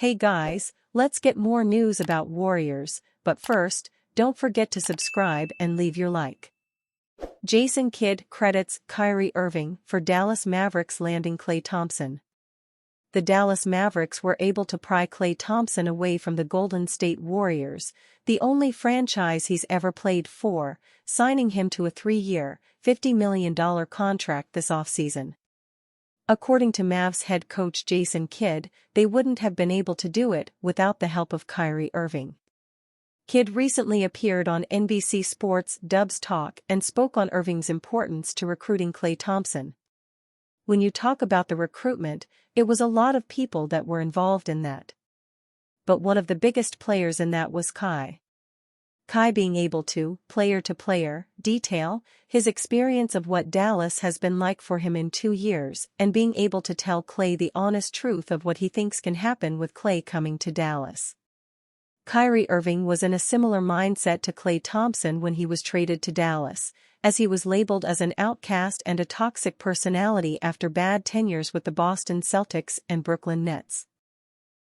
Hey guys, let's get more news about Warriors, but first, don't forget to subscribe and leave your like. Jason Kidd credits Kyrie Irving for Dallas Mavericks landing Klay Thompson. The Dallas Mavericks were able to pry Klay Thompson away from the Golden State Warriors, the only franchise he's ever played for, signing him to a 3-year, $50 million contract this offseason. According to Mavs head coach Jason Kidd, they wouldn't have been able to do it without the help of Kyrie Irving. Kidd recently appeared on NBC Sports' Dubs Talk and spoke on Irving's importance to recruiting Klay Thompson. When you talk about the recruitment, it was a lot of people that were involved in that. But one of the biggest players in that was Kai. Kai being able to player, detail his experience of what Dallas has been like for him in 2 years and being able to tell Klay the honest truth of what he thinks can happen with Klay coming to Dallas. Kyrie Irving was in a similar mindset to Klay Thompson when he was traded to Dallas, as he was labeled as an outcast and a toxic personality after bad tenures with the Boston Celtics and Brooklyn Nets.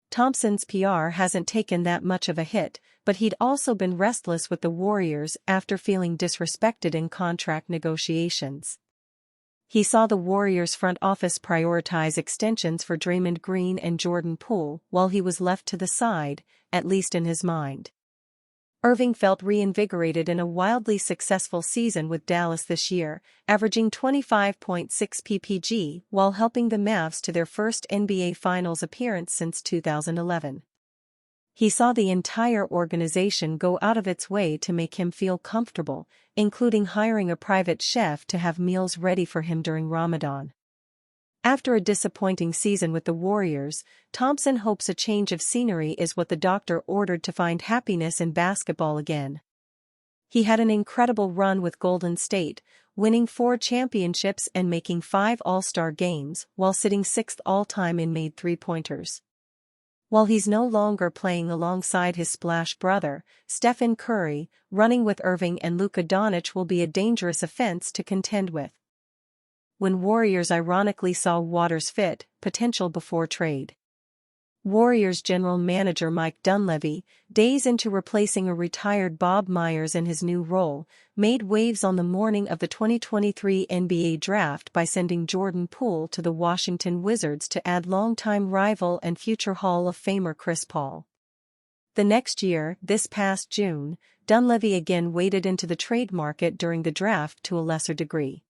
Thompson's PR hasn't taken that much of a hit, but he'd also been restless with the Warriors after feeling disrespected in contract negotiations. He saw the Warriors front office prioritize extensions for Draymond Green and Jordan Poole while he was left to the side, at least in his mind. Irving felt reinvigorated in a wildly successful season with Dallas this year, averaging 25.6 ppg while helping the Mavs to their first NBA Finals appearance since 2011. He saw the entire organization go out of its way to make him feel comfortable, including hiring a private chef to have meals ready for him during Ramadan. After a disappointing season with the Warriors, Thompson hopes a change of scenery is what the doctor ordered to find happiness in basketball again. He had an incredible run with Golden State, winning 4 championships and making 5 All-Star games while sitting 6th all-time in made three-pointers. While he's no longer playing alongside his splash brother, Stephen Curry, running with Irving and Luka Doncic will be a dangerous offense to contend with. When Warriors ironically saw Waters' potential before trade. Warriors general manager Mike Dunleavy, days into replacing a retired Bob Myers in his new role, made waves on the morning of the 2023 NBA Draft by sending Jordan Poole to the Washington Wizards to add longtime rival and future Hall of Famer Chris Paul. The next year, this past June, Dunleavy again waded into the trade market during the draft to a lesser degree.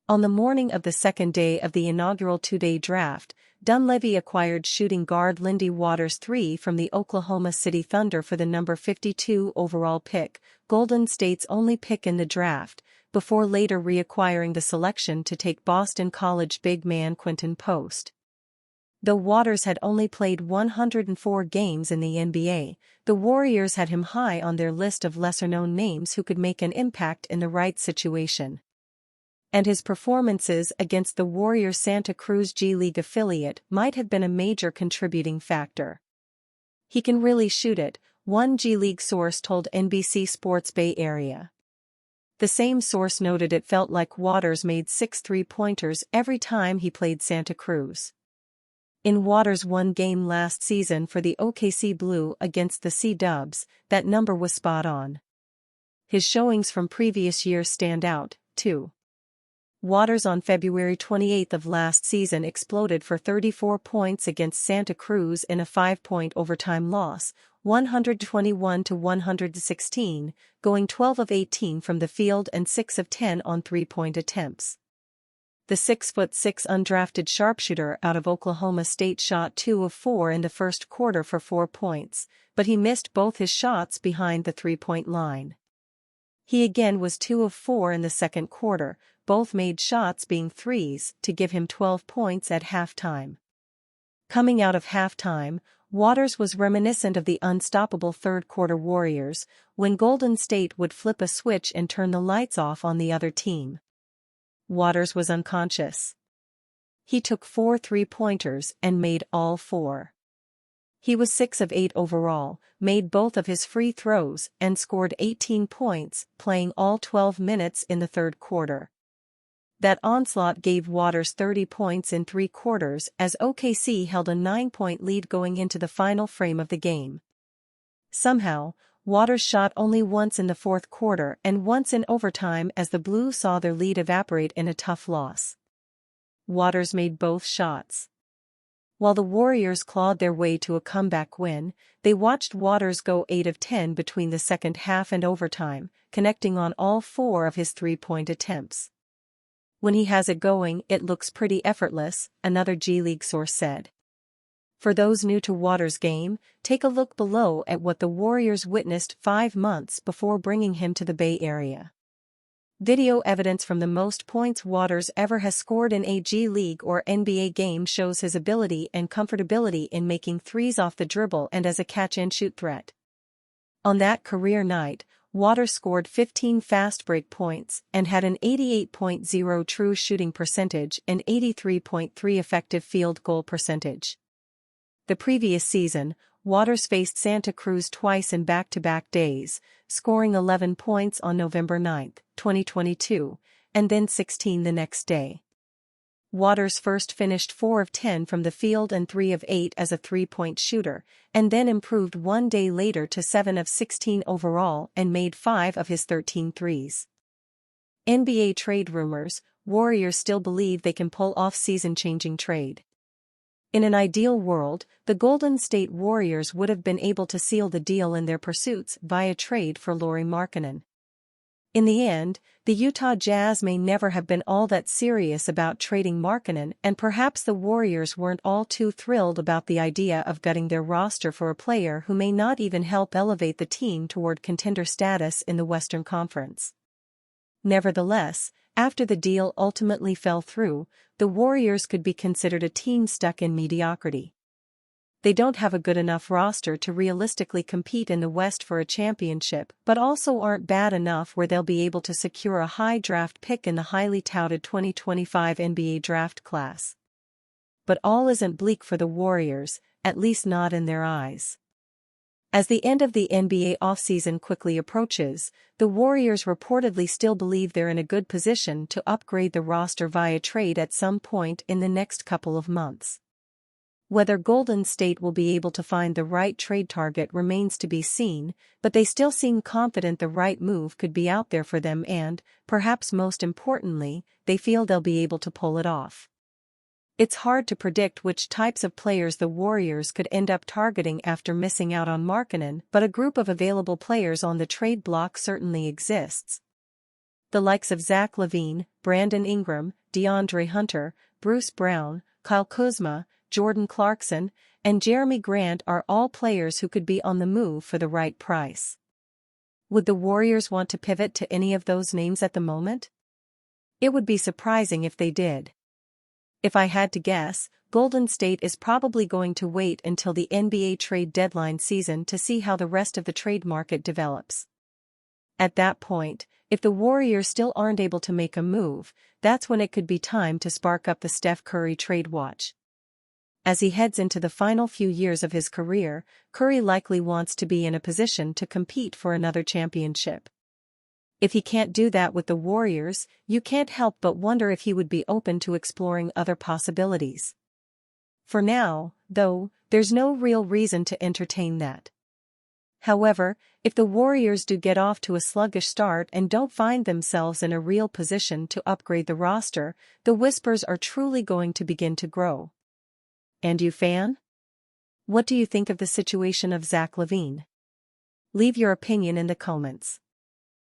On the morning of the second day of the inaugural 2-day draft, Dunleavy acquired shooting guard Lindy Waters III from the Oklahoma City Thunder for the number 52 overall pick, Golden State's only pick in the draft, before later reacquiring the selection to take Boston College big man Quinton Post. Though Waters had only played 104 games in the NBA, the Warriors had him high on their list of lesser-known names who could make an impact in the right situation. And his performances against the Warriors' Santa Cruz G League affiliate might have been a major contributing factor. He can really shoot it, one G League source told NBC Sports Bay Area. The same source noted it felt like Waters made 6 three-pointers every time he played Santa Cruz. In Waters' one game last season for the OKC Blue against the C-Dubs, that number was spot on. His showings from previous years stand out, too. Waters on February 28 of last season exploded for 34 points against Santa Cruz in a 5-point overtime loss, 121-116, going 12 of 18 from the field and 6 of 10 on 3-point attempts. The 6'6" undrafted sharpshooter out of Oklahoma State shot 2 of 4 in the first quarter for 4 points, but he missed both his shots behind the 3-point line. He again was 2 of 4 in the second quarter, both made shots being threes to give him 12 points at halftime. Coming out of halftime, Waters was reminiscent of the unstoppable third-quarter Warriors, when Golden State would flip a switch and turn the lights off on the other team. Waters was unconscious. He took 4 three-pointers and made all 4. He was 6 of 8 overall, made both of his free throws and scored 18 points, playing all 12 minutes in the third quarter. That onslaught gave Waters 30 points in 3 quarters as OKC held a 9-point lead going into the final frame of the game. Somehow, Waters shot only once in the fourth quarter and once in overtime as the Blues saw their lead evaporate in a tough loss. Waters made both shots. While the Warriors clawed their way to a comeback win, they watched Waters go 8 of 10 between the second half and overtime, connecting on all 4 of his 3-point attempts. "When he has it going, it looks pretty effortless," another G League source said. For those new to Waters' game, take a look below at what the Warriors witnessed 5 months before bringing him to the Bay Area. Video evidence from the most points Waters ever has scored in a G League or NBA game shows his ability and comfortability in making threes off the dribble and as a catch-and-shoot threat. On that career night, Waters scored 15 fast break points and had an 88.0 true shooting percentage and 83.3 effective field goal percentage. The previous season, Waters faced Santa Cruz twice in back-to-back days, scoring 11 points on November 9, 2022, and then 16 the next day. Waters first finished 4 of 10 from the field and 3 of 8 as a three-point shooter, and then improved 1 day later to 7 of 16 overall and made 5 of his 13 threes. NBA trade rumors: Warriors still believe they can pull off season-changing trade. In an ideal world, the Golden State Warriors would have been able to seal the deal in their pursuits via trade for Lauri Markkanen. In the end, the Utah Jazz may never have been all that serious about trading Markkanen, and perhaps the Warriors weren't all too thrilled about the idea of gutting their roster for a player who may not even help elevate the team toward contender status in the Western Conference. Nevertheless, after the deal ultimately fell through, the Warriors could be considered a team stuck in mediocrity. They don't have a good enough roster to realistically compete in the West for a championship, but also aren't bad enough where they'll be able to secure a high draft pick in the highly touted 2025 NBA draft class. But all isn't bleak for the Warriors, at least not in their eyes. As the end of the NBA offseason quickly approaches, the Warriors reportedly still believe they're in a good position to upgrade the roster via trade at some point in the next couple of months. Whether Golden State will be able to find the right trade target remains to be seen, but they still seem confident the right move could be out there for them and, perhaps most importantly, they feel they'll be able to pull it off. It's hard to predict which types of players the Warriors could end up targeting after missing out on Markkanen, but a group of available players on the trade block certainly exists. The likes of Zach Lavine, Brandon Ingram, DeAndre Hunter, Bruce Brown, Kyle Kuzma, Jordan Clarkson, and Jeremy Grant are all players who could be on the move for the right price. Would the Warriors want to pivot to any of those names at the moment? It would be surprising if they did. If I had to guess, Golden State is probably going to wait until the NBA trade deadline season to see how the rest of the trade market develops. At that point, if the Warriors still aren't able to make a move, that's when it could be time to spark up the Steph Curry trade watch. As he heads into the final few years of his career, Curry likely wants to be in a position to compete for another championship. If he can't do that with the Warriors, you can't help but wonder if he would be open to exploring other possibilities. For now, though, there's no real reason to entertain that. However, if the Warriors do get off to a sluggish start and don't find themselves in a real position to upgrade the roster, the whispers are truly going to begin to grow. And you, fan? What do you think of the situation of Zach Lavine? Leave your opinion in the comments.